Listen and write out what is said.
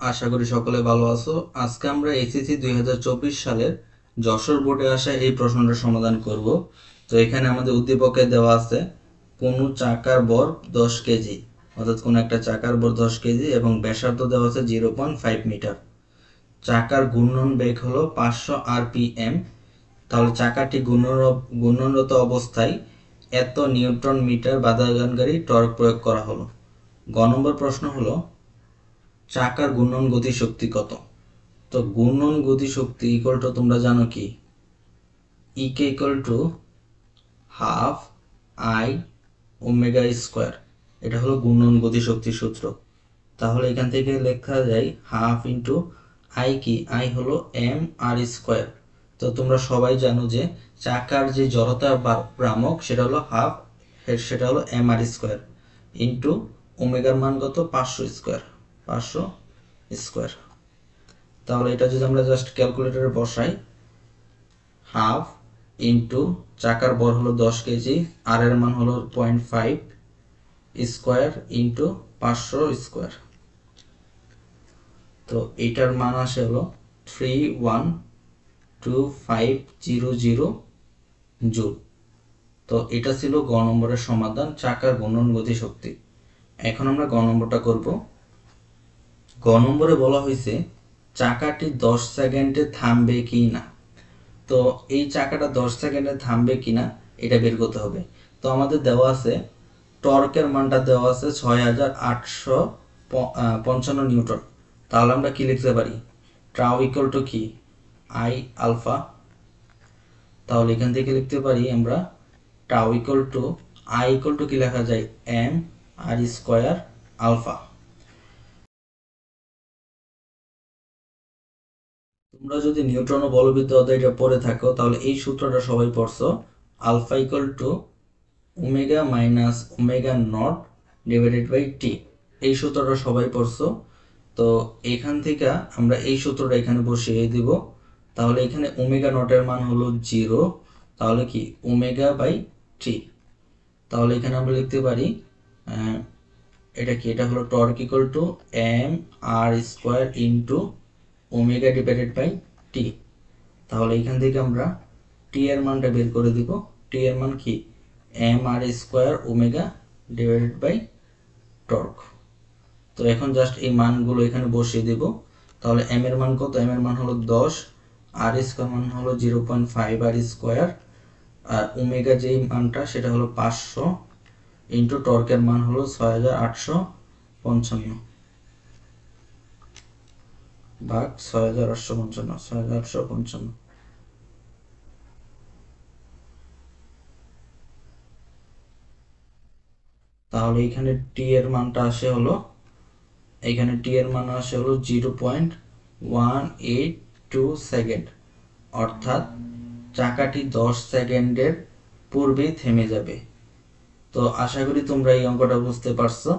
আশা করি সকলে ভালো আছো। আজকে আমরা এসএসসি 2024 সালের যশোর বোর্ডে আসা এই প্রশ্নটার সমাধান করব। তো এখানে আমাদের উদ্দীপকে দেওয়া আছে কোনো চাকার ভর 10 কেজি, অর্থাৎ কোনো একটা চাকার ভর 10 কেজি এবং ব্যাসার্ধ দেওয়া আছে 0.5 মিটার। চাকার ঘূর্ণন বেগ হলো 500 আরপিএম। তাহলে চাকাটি ঘূর্ণনরত অবস্থায় এত নিউটন মিটার বাধাদানকারী টর্ক প্রয়োগ করা হলো। গ নম্বর প্রশ্ন হলো চাকার ঘূর্ণন গতিশক্তি কত? তো ঘূর্ণন গতিশক্তি ইকুয়াল টু তোমরা জানো কি, E K equal to half I omega square. এটা হলো ঘূর্ণন গতিশক্তির সূত্র। তাহলে এখান থেকে লেখা যায় হাফ ইন্টু আই, কি আই হলো এম আর স্কোয়ার। তো তোমরা সবাই জানো যে চাকার যে জড়তা ভ্রামক সেটা হলো হাফ, সেটা হলো এম আর স্কোয়ার ইন্টু ওমেগার মান কত 500 স্কোয়ার, 500 স্কোয়ার। তাহলে এটা যদি আমরা জাস্ট ক্যালকুলেটরে বসাই, হাফ ইন্টু চাকার ভর হলো 10 কেজি, আর এর মান হলো 0.5 স্কোয়ার ইন্টু 500 স্কোয়ার। তো এটার মান আসে হলো 312,500 জুল। তো এটা ছিল গ নম্বরের সমাধান, চাকার ঘূর্ণন গতিশক্তি। এখন আমরা গ নম্বরটা করব। গ নম্বরে বলা হয়েছে চাকাটি 10 সেকেন্ডে থামবে কি না। তো এই চাকাটা 10 সেকেন্ডে থামবে কিনা এটা বের করতে হবে। তো আমাদের দেওয়া আছে টর্কের মানটা দেওয়া আছে 6855 নিউটন। তাহলে আমরা কি লিখতে পারি, টাউ ইকুয়াল টু কি আই আলফা। তাহলে এখান থেকে লিখতে পারি আমরা tau equal to I equal to কি লেখা যায় এম আর স্কোয়ার আলফা। তোমরা যদি নিউটন ও বলবিদ্যা অধ্যায়টা পড়ে থাকো তাহলে এই সূত্রটা সবাই পড়ছো, alpha equal to omega minus omega not divided by T. এই সূত্রটা সবাই পড়ছো। তো এখান থেকে আমরা এই সূত্রটা এখানে বসিয়ে দিব। তাহলে এখানে ওমেগা নটের মান হলো 0, তাহলে কি ওমেগা বাই টি। তাহলে এখানে আমরা লিখতে পারি এটা কি, এটা হলো torque equal to M R square into omega divided by T. তাহলে এখান থেকে আমরা টি এর মানটা বের করে দিব। টি এর মান কি M R square omega divided by torque. তো এখন জাস্ট এই মানগুলো এখানে বসিয়ে দেব। তাহলে এম এর মান কত, এম এর মান হলো 10, আর স্কোয়ার মান হলো 0.5 আর স্কোয়ার, আর ওমেগা যেই মানটা সেটা হলো 500 ইন্টু টর্কের মান হলো 6855 ভাগ 6855। তাহলে এখানে টি এর মানটা আসে হলো, এখানে টি এর মান আসে হলো 0.182 সেকেন্ড, অর্থাৎ চাকাটি 10 সেকেন্ডের পূর্বেই থেমে যাবে। তো আশা করি তোমরা এই অঙ্কটা বুঝতে পারছো।